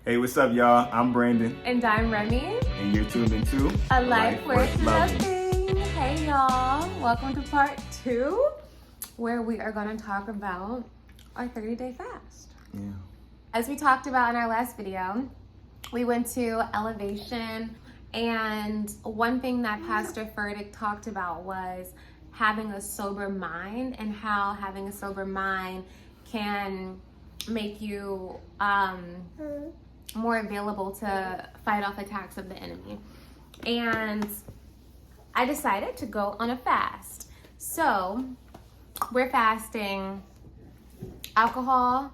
Hey, what's up, y'all? I'm Brandon, And I'm Remy. and you're tuned into A Life Worth Loving. Hey, y'all. Welcome to part 2, where we are going to talk about our 30-day fast. Yeah. As we talked about in our last video, we went to Elevation, and one thing that Pastor Furtick talked about was having a sober mind and how having a sober mind can make you more available to fight off attacks of the enemy. And I decided to go on a fast. So we're fasting alcohol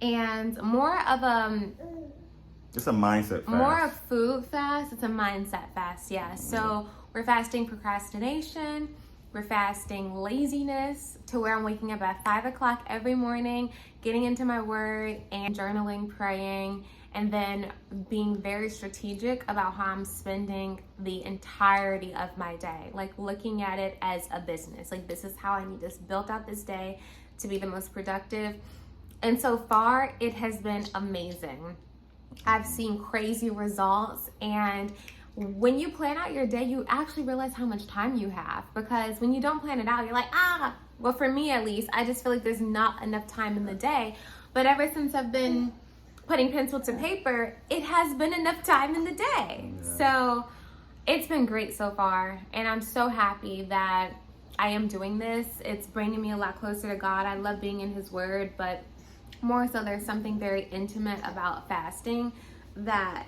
and more of It's a mindset fast. more of food fast. It's a mindset fast, yeah. So we're fasting procrastination. We're fasting laziness, to where I'm waking up at 5 o'clock every morning, getting into my word and journaling, praying, and then being very strategic about how I'm spending the entirety of my day. Like looking at it as a business. Like, this is how I need to build out this day to be the most productive. And so far, it has been amazing. I've seen crazy results, and when you plan out your day, you actually realize how much time you have, because when you don't plan it out, you're like, well, for me at least, I just feel like there's not enough time in the day. But ever since I've been putting pencil to paper, it has been enough time in the day. Yeah. So it's been great so far, and I'm so happy that I am doing this. It's bringing me a lot closer to God. I love being in His Word, but more so there's something very intimate about fasting that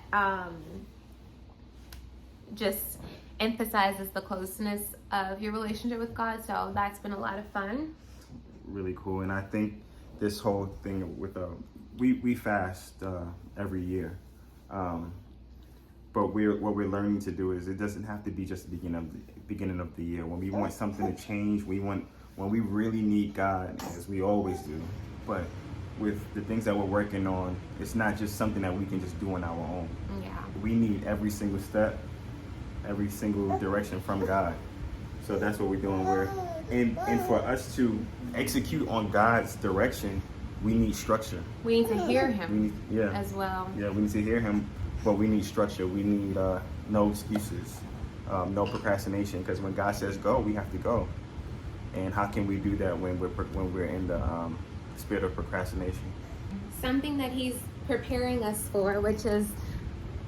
just emphasizes the closeness of your relationship with God. So that's been a lot of fun. Really cool. And I think this whole thing with we fast every year, but what we're learning to do is it doesn't have to be just the beginning of the year. When we want something to change, when we really need God, as we always do. But with the things that we're working on, it's not just something that we can just do on our own. Yeah. We need every single step, every single direction from God. So that's what we're doing. And for us to execute on God's direction, we need structure. We need to hear Him Yeah, as well. we need to hear Him, but we need structure. We need no excuses, no procrastination. Because when God says go, we have to go. And how can we do that when we're in the spirit of procrastination? Something that He's preparing us for, which is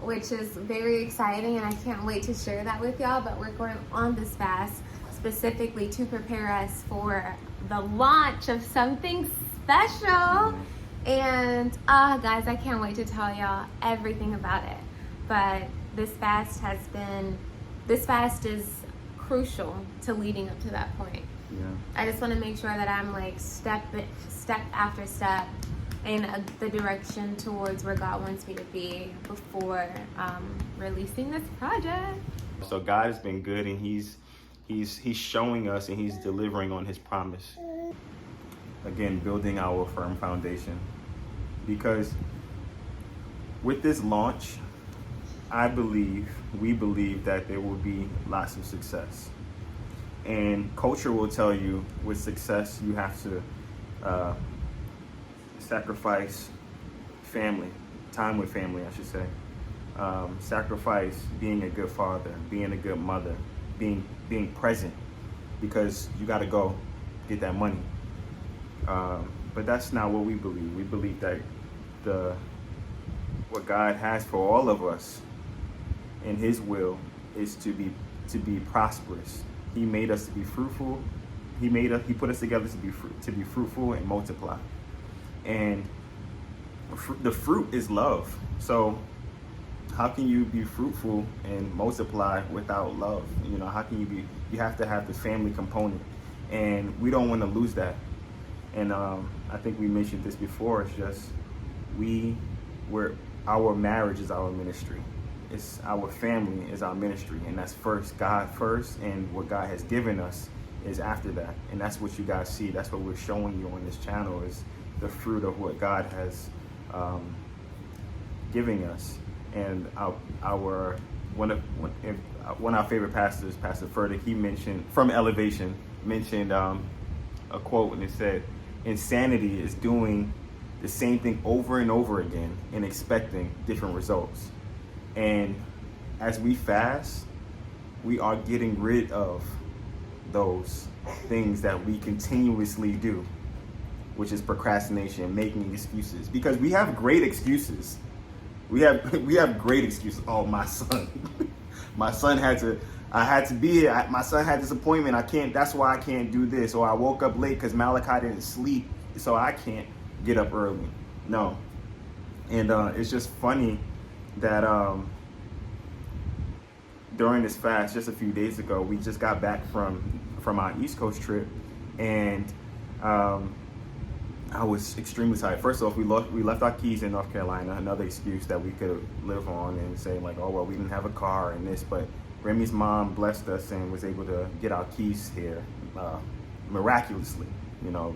very exciting, and I can't wait to share that with y'all. But we're going on this fast specifically to prepare us for the launch of something special. And guys, I can't wait to tell y'all everything about it. But this fast is crucial to leading up to that point. Yeah. I just want to make sure that I'm like step after step in the direction towards where God wants me to be before releasing this project. So God has been good, and He's showing us, and He's delivering on His promise. Again, building our firm foundation. Because with this launch, we believe that there will be lots of success. And culture will tell you with success, you have to sacrifice time with family, I should say. Sacrifice being a good father, being a good mother, being present, because you got to go get that money. But that's not what we believe. We believe that what God has for all of us in His will is to be prosperous. He made us to be fruitful. He put us together to be fruitful and multiply. And the fruit is love. So how can you be fruitful and multiply without love? You know, how can you have to have the family component. And we don't want to lose that. And I think we mentioned this before. It's just our marriage is our ministry. It's our family is our ministry, and that's first, God first, and what God has given us is after that. And that's what you guys see. That's what we're showing you on this channel, is the fruit of what God has giving us. And one of our favorite pastors, Pastor Furtick, he mentioned from Elevation, a quote, and it said, "Insanity is doing the same thing over and over again and expecting different results. And as we fast, we are getting rid of those things that we continuously do, which is procrastination, making excuses. Because we have great excuses. We have great excuses. Oh, my son. My son I had to be here. My son had this appointment. That's why I can't do this. Or I woke up late because Malachi didn't sleep, so I can't get up early. No. And it's just funny that during this fast, just a few days ago, we just got back from our East Coast trip, and I was extremely tired. First off, we left our keys in North Carolina, another excuse that we could live on and say like, oh, well, we didn't have a car and this, but Remy's mom blessed us and was able to get our keys here miraculously. You know,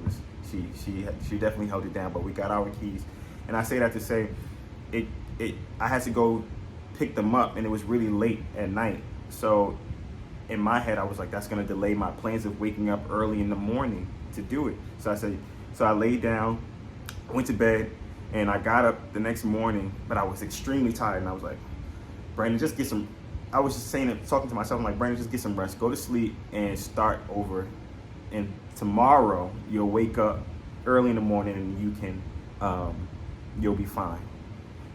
she definitely held it down, but we got our keys. And I say that to say, I had to go pick them up, and it was really late at night. So in my head, I was like, that's gonna delay my plans of waking up early in the morning to do it. So I laid down, went to bed, and I got up the next morning, but I was extremely tired, and I was like, Brandon, just get some, I was just talking to myself, I'm like, Brandon, just get some rest, go to sleep, and start over. And tomorrow, you'll wake up early in the morning, and you can, you'll be fine.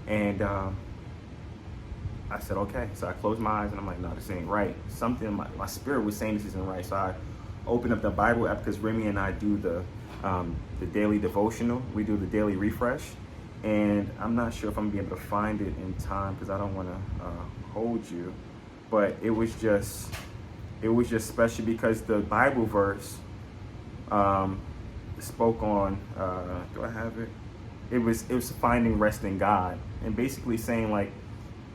And I said, okay. So I closed my eyes, and I'm like, no, this ain't right. Something, my spirit was saying this isn't right. So I opened up the Bible app, because Remy and I do the daily devotional. We do the daily refresh, and I'm not sure if I'm gonna be able to find it in time, because I don't want to hold you, but it was just special, because the Bible verse spoke on do I have it? It was finding rest in God, and basically saying like,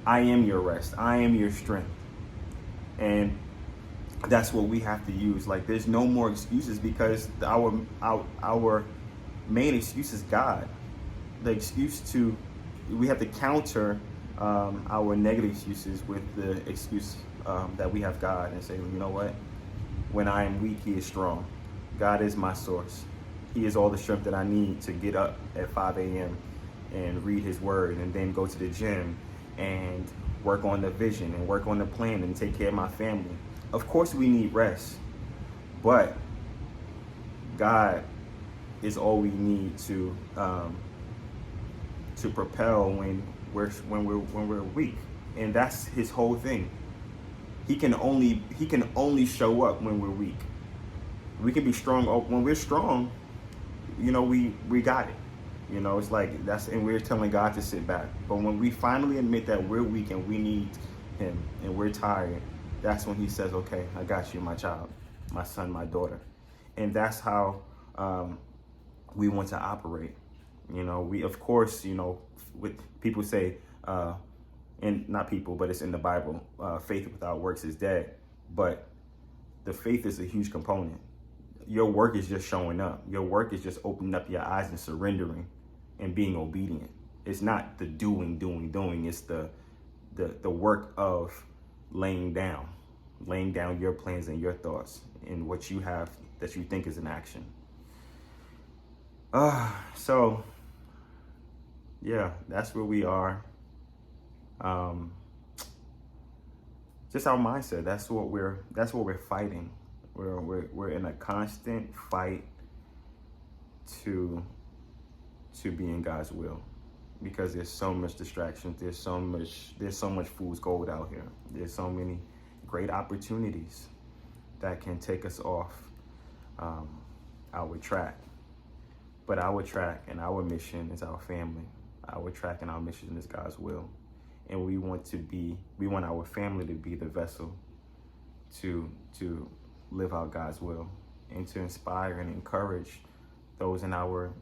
I am your rest, I am your strength. And that's what we have to use. Like, there's no more excuses, because our main excuse is God. The excuse we have to counter our negative excuses with the excuse that we have God, and say, you know what? When I am weak, He is strong. God is my source. He is all the strength that I need to get up at 5 a.m. and read His word, and then go to the gym and work on the vision and work on the plan and take care of my family. Of course we need rest, but God is all we need to propel when we're weak. And that's His whole thing. He can only show up when we're weak. We can be strong when we're strong. You know, we got it. You know, it's like and we're telling God to sit back. But when we finally admit that we're weak and we need Him and we're tired, that's when He says, okay, I got you, my child, my son, my daughter. And that's how we want to operate. You know, we, of course, you know, with people say, and not people, but it's in the Bible, faith without works is dead. But the faith is a huge component. Your work is just showing up. Your work is just opening up your eyes and surrendering and being obedient. It's not the doing. It's the work of laying down your plans and your thoughts and what you have that you think is an action. So yeah, that's where we are. Just our mindset. That's what we're fighting. We're in a constant fight to be in God's will, because there's so much distraction. There's so much fool's gold out here. There's so many great opportunities that can take us off our track. But our track and our mission is our family. Our track and our mission is God's will. And we want our family to be the vessel to live out God's will, and to inspire and encourage those in our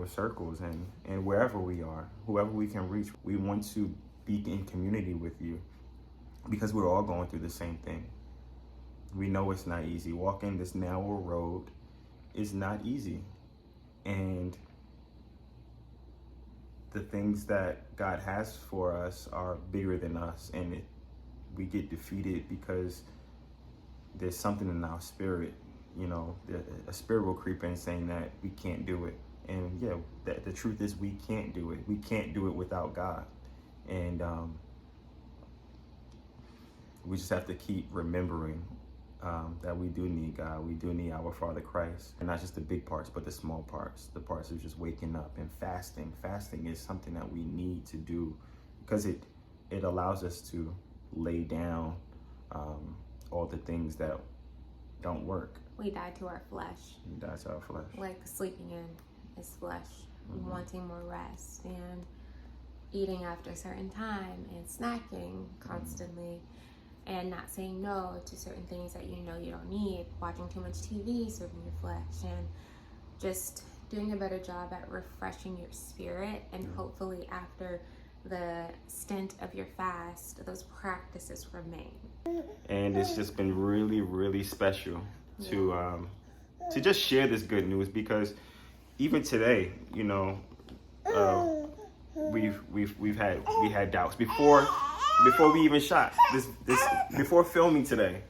circles and wherever we are, whoever we can reach. We want to be in community with you, because we're all going through the same thing. We know it's not easy. Walking this narrow road is not easy. And the things that God has for us are bigger than us, and we get defeated because there's something in our spirit, you know, a spirit will creep in saying that we can't do it. And yeah, the truth is we can't do it. We can't do it without God. And we just have to keep remembering that we do need God. We do need our Father Christ. And not just the big parts, but the small parts. The parts of just waking up and fasting. Fasting is something that we need to do because it allows us to lay down all the things that don't work. We die to our flesh. We die to our flesh. Like sleeping in is flesh, wanting more rest, and eating after a certain time, and snacking constantly, and not saying no to certain things that you know you don't need, watching too much TV, serving your flesh, and just doing a better job at refreshing your spirit. And hopefully after the stint of your fast, those practices remain. And it's just been really, really special to just share this good news, because even today, you know, we had doubts before we even shot this before filming today.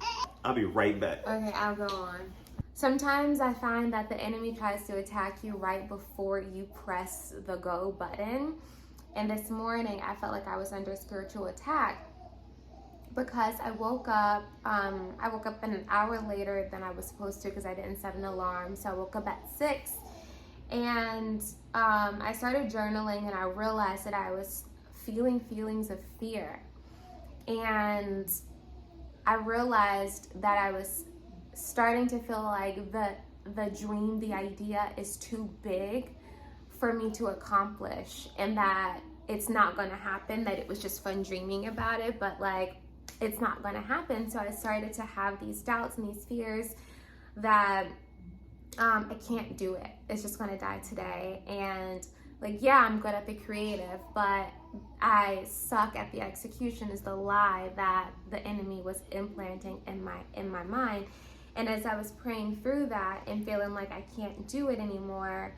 I'll be right back. Okay, I'll go on. Sometimes I find that the enemy tries to attack you right before you press the go button. And this morning I felt like I was under spiritual attack because I woke up an hour later than I was supposed to because I didn't set an alarm. So I woke up at 6 and I started journaling, and I realized that I was feeling feelings of fear. And I realized that I was starting to feel like the dream, the idea is too big for me to accomplish, and that it's not going to happen, that it was just fun dreaming about it, but like it's not going to happen. So I started to have these doubts and these fears that I can't do it. It's just going to die today. And like, yeah, I'm good at the creative, but I suck at the execution is the lie that the enemy was implanting in my mind. And as I was praying through that and feeling like I can't do it anymore,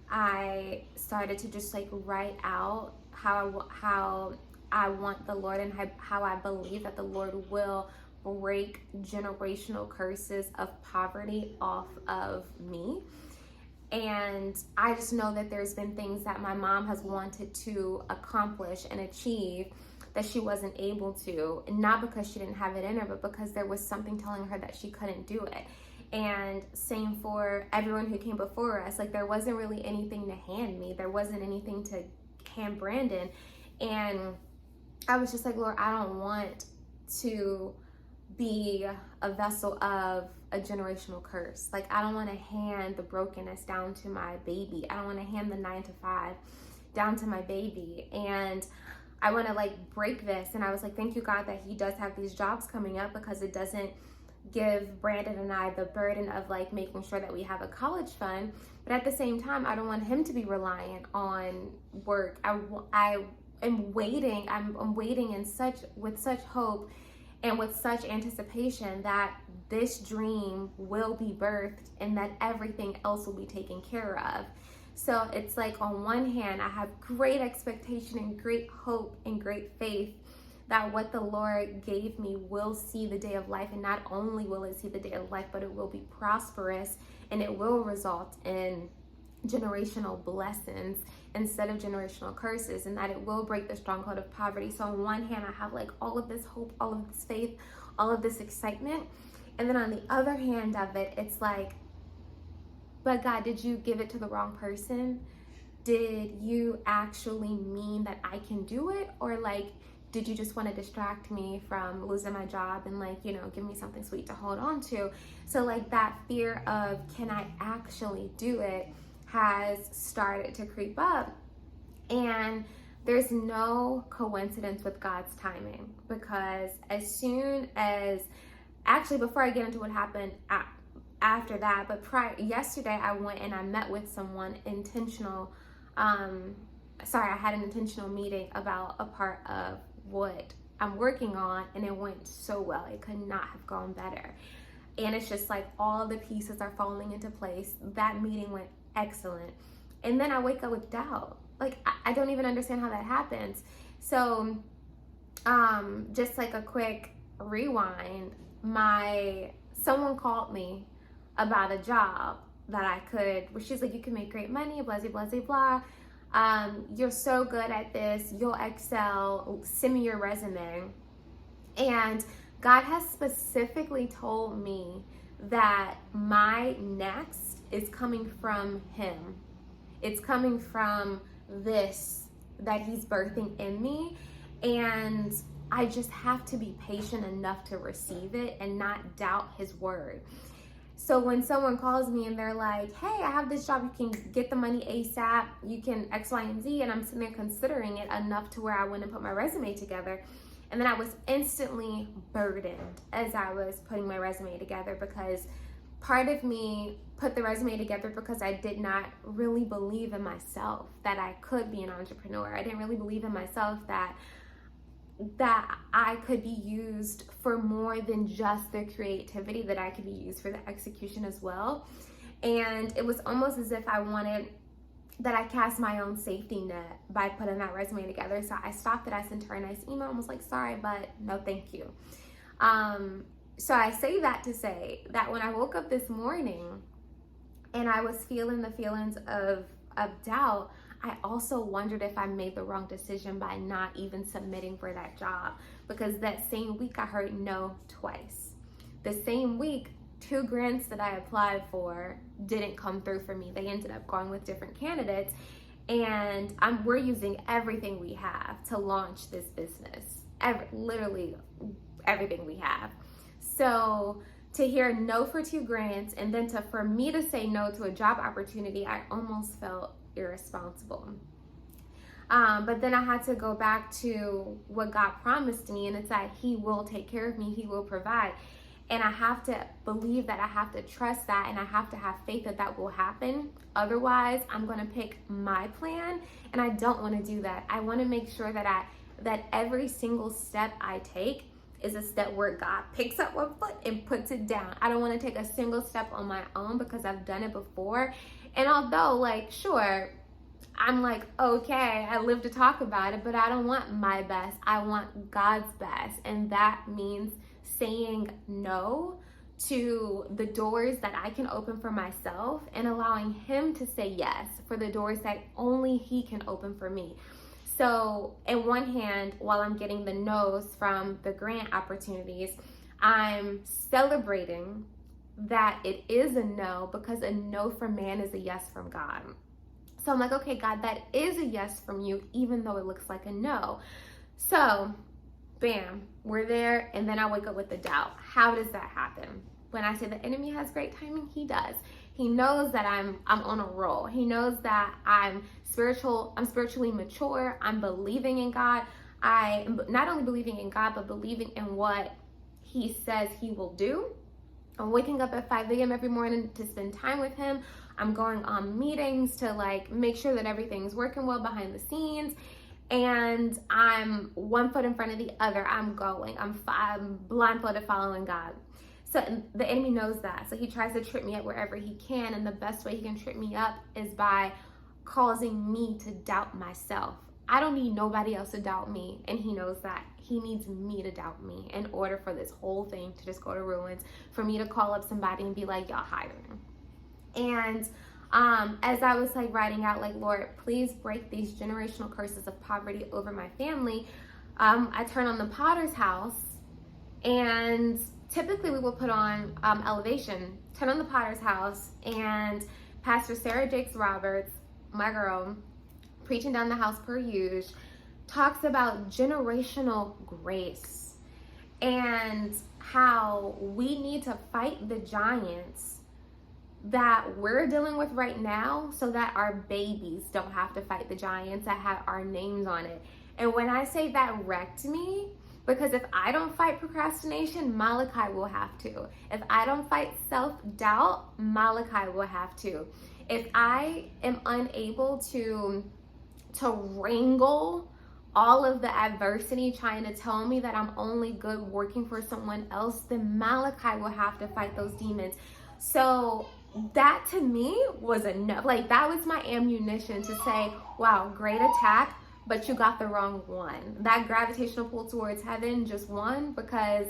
I started to just like write out how I want the Lord and how I believe that the Lord will break generational curses of poverty off of me. And I just know that there's been things that my mom has wanted to accomplish and achieve that she wasn't able to, not because she didn't have it in her, but because there was something telling her that she couldn't do it. And same for everyone who came before us. Like, there wasn't really anything to hand me. There wasn't anything to hand Brandon. And I was just like, Lord, I don't want to be a vessel of a generational curse. Like, I don't want to hand the brokenness down to my baby. I don't want to hand the 9 to 5 down to my baby. And I want to like break this. And I was like, thank you, God, that he does have these jobs coming up, because it doesn't give Brandon and I the burden of like making sure that we have a college fund. But at the same time, I don't want him to be reliant on work. I am waiting. I'm waiting with such hope and with such anticipation that this dream will be birthed and that everything else will be taken care of. So it's like, on one hand, I have great expectation and great hope and great faith that what the Lord gave me will see the day of life. And not only will it see the day of life, but it will be prosperous, and it will result in generational blessings instead of generational curses, and that it will break the stronghold of poverty. So on one hand, I have like all of this hope, all of this faith, all of this excitement. And then on the other hand of it, it's like, but God, did you give it to the wrong person? Did you actually mean that I can do it? Or like, did you just want to distract me from losing my job and like, you know, give me something sweet to hold on to? So like that fear of, can I actually do it, has started to creep up. And there's no coincidence with God's timing, because as soon as, actually before I get into what happened after that, but yesterday I went and I met with someone I had an intentional meeting about a part of what I'm working on, and it went so well. It could not have gone better. And it's just like all the pieces are falling into place. That meeting went excellent. And then I wake up with doubt. Like, I don't even understand how that happens. So just like a quick rewind, someone called me about a job that I could, where she's like, you can make great money, blah, blah, blah, blah. You're so good at this, you'll excel, send me your resume. And God has specifically told me that my next is coming from Him. It's coming from this that He's birthing in me. And I just have to be patient enough to receive it and not doubt His word. So when someone calls me and they're like, hey, I have this job, you can get the money ASAP, you can X, Y, and Z, and I'm sitting there considering it enough to where I went and put my resume together. And then I was instantly burdened as I was putting my resume together, because part of me put the resume together because I did not really believe in myself that I could be an entrepreneur. I didn't really believe in myself that I could be used for more than just the creativity, that I could be used for the execution as well. And it was almost as if I wanted that I cast my own safety net by putting that resume together. So I stopped it. I sent her a nice email and was like, sorry, but no thank you. So I say that to say that when I woke up this morning and I was feeling the feelings of doubt, I also wondered if I made the wrong decision by not even submitting for that job, because that same week I heard no twice. The same week, 2 grants that I applied for didn't come through for me. They ended up going with different candidates, and we're using everything we have to launch this business. Literally everything we have. So to hear no for 2 grants, and then for me to say no to a job opportunity, I almost felt irresponsible. But then I had to go back to what God promised me, and it's that He will take care of me, He will provide. And I have to believe that, I have to trust that, and I have to have faith that that will happen. Otherwise, I'm going to pick my plan, and I don't want to do that. I want to make sure that that every single step I take is a step where God picks up one foot and puts it down. I don't want to take a single step on my own, because I've done it before. And although, like, sure, I'm like, okay, I live to talk about it, but I don't want my best. I want God's best. And that means saying no to the doors that I can open for myself and allowing Him to say yes for the doors that only He can open for me. So in one hand, while I'm getting the no's from the grant opportunities, I'm celebrating that it is a no, because a no from man is a yes from God. So I'm like, okay, God, that is a yes from you, even though it looks like a no. So bam, we're there. And then I wake up with the doubt. How does that happen? When I say the enemy has great timing, he does. He knows that I'm on a roll. He knows that I'm spiritually mature. I'm believing in God. I am not only believing in God, but believing in what He says He will do. I'm waking up at 5 a.m. every morning to spend time with Him. I'm going on meetings to make sure that everything's working well behind the scenes. And I'm one foot in front of the other. I'm blindfolded following God. So the enemy knows that. So he tries to trip me up wherever he can. And the best way he can trip me up is by causing me to doubt myself. I don't need nobody else to doubt me. And he knows that. He needs me to doubt me in order for this whole thing to just go to ruins, for me to call up somebody and be like, y'all hiring. And as I was writing out, Lord, please break these generational curses of poverty over my family, I turn on the Potter's House, and typically we will put on Elevation, turn on the Potter's House, and Pastor Sarah Jakes Roberts, my girl, preaching down the house per usual, talks about generational grace and how we need to fight the giants that we're dealing with right now, so that our babies don't have to fight the giants that have our names on it. And when I say that, wrecked me, because if I don't fight procrastination, Malachi will have to. If I don't fight self-doubt, Malachi will have to. If I am unable to wrangle all of the adversity trying to tell me that I'm only good working for someone else, then Malachi will have to fight those demons. So that to me was enough. That was my ammunition to say, wow, great attack, but you got the wrong one. That gravitational pull towards heaven just won, because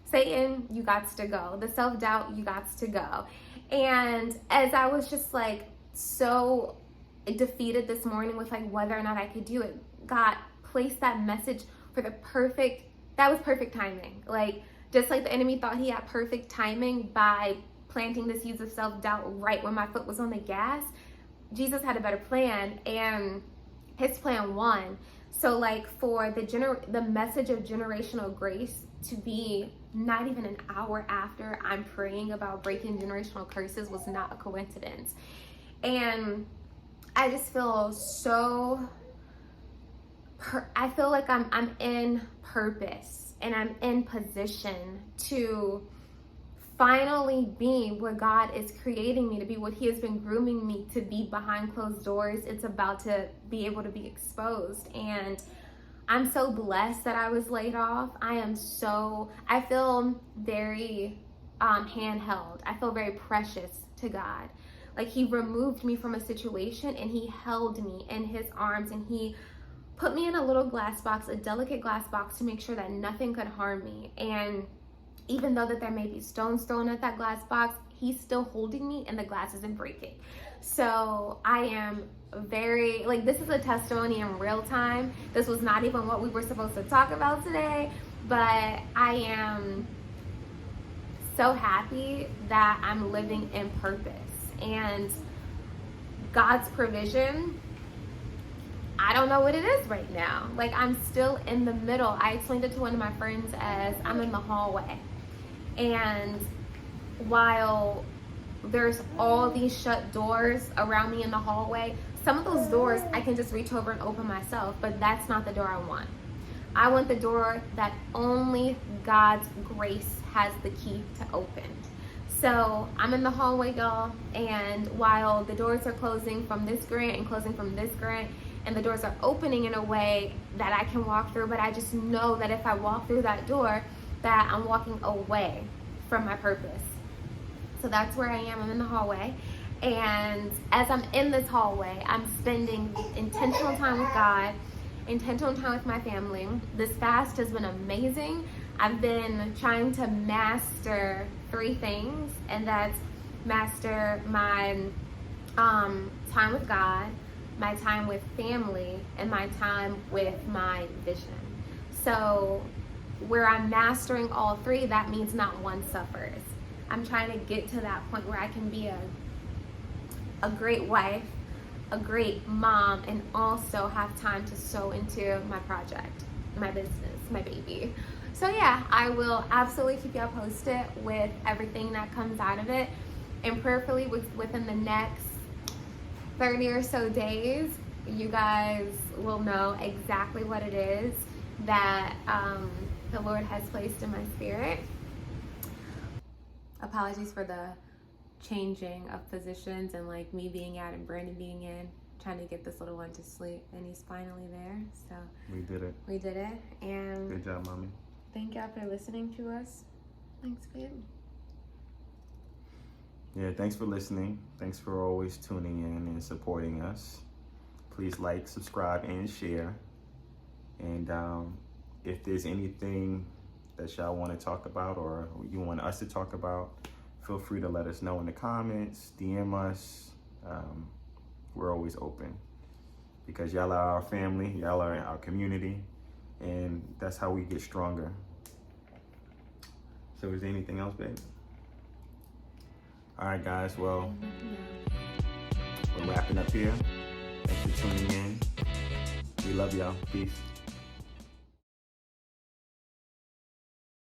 Satan, you got to go. The self-doubt, you got to go. And as I was just like so defeated this morning with like whether or not I could do it, God placed that message for that was perfect timing. Like, just like the enemy thought he had perfect timing by planting the seeds of self-doubt right when my foot was on the gas, Jesus had a better plan, and his plan won. So like for the message of generational grace to be not even an hour after I'm praying about breaking generational curses was not a coincidence. And I just feel I feel like I'm in purpose, and I'm in position to finally be where God is creating me to be, what he has been grooming me to be behind closed doors. It's about to be able to be exposed. And I'm so blessed that I was laid off. I feel very handheld. I feel very precious to God. Like, he removed me from a situation and he held me in his arms, and he put me in a little glass box, a delicate glass box, to make sure that nothing could harm me. And even though that there may be stones thrown at that glass box, he's still holding me and the glass isn't breaking. So I am very, like, this is a testimony in real time. This was not even what we were supposed to talk about today, but I am so happy that I'm living in purpose. And God's provision, I don't know what it is right now. Like, I'm still in the middle. I explained it to one of my friends as I'm in the hallway. And while there's all these shut doors around me in the hallway, some of those doors I can just reach over and open myself, but that's not the door I want. I want the door that only God's grace has the key to open. So I'm in the hallway, y'all, and while the doors are closing from this grant and closing from this grant, and the doors are opening in a way that I can walk through, but I just know that if I walk through that door, that I'm walking away from my purpose. So that's where I am. I'm in the hallway. And as I'm in this hallway, I'm spending intentional time with God, intentional time with my family. This fast has been amazing. I've been trying to master 3 things, and that's master my time with God, my time with family, and my time with my vision. So where I'm mastering all 3, that means not one suffers. I'm trying to get to that point where I can be a great wife, a great mom, and also have time to sow into my project, my business, my baby. So yeah, I will absolutely keep y'all posted with everything that comes out of it. And prayerfully within the next 30 or so days, you guys will know exactly what it is that the Lord has placed in my spirit. Apologies for the changing of positions and like me being out and Brandon being in, trying to get this little one to sleep, and he's finally there. So We did it. And Good job, mommy. thank y'all for listening to us. Thanks, babe. Yeah, thanks for listening. Thanks for always tuning in and supporting us. Please like, subscribe, and share. And if there's anything that y'all want to talk about or you want us to talk about, feel free to let us know in the comments, DM us. We're always open because y'all are our family, y'all are our community, and that's how we get stronger. So is there anything else, babe? All right, guys, well, we're wrapping up here. Thanks for tuning in. We love y'all. Peace.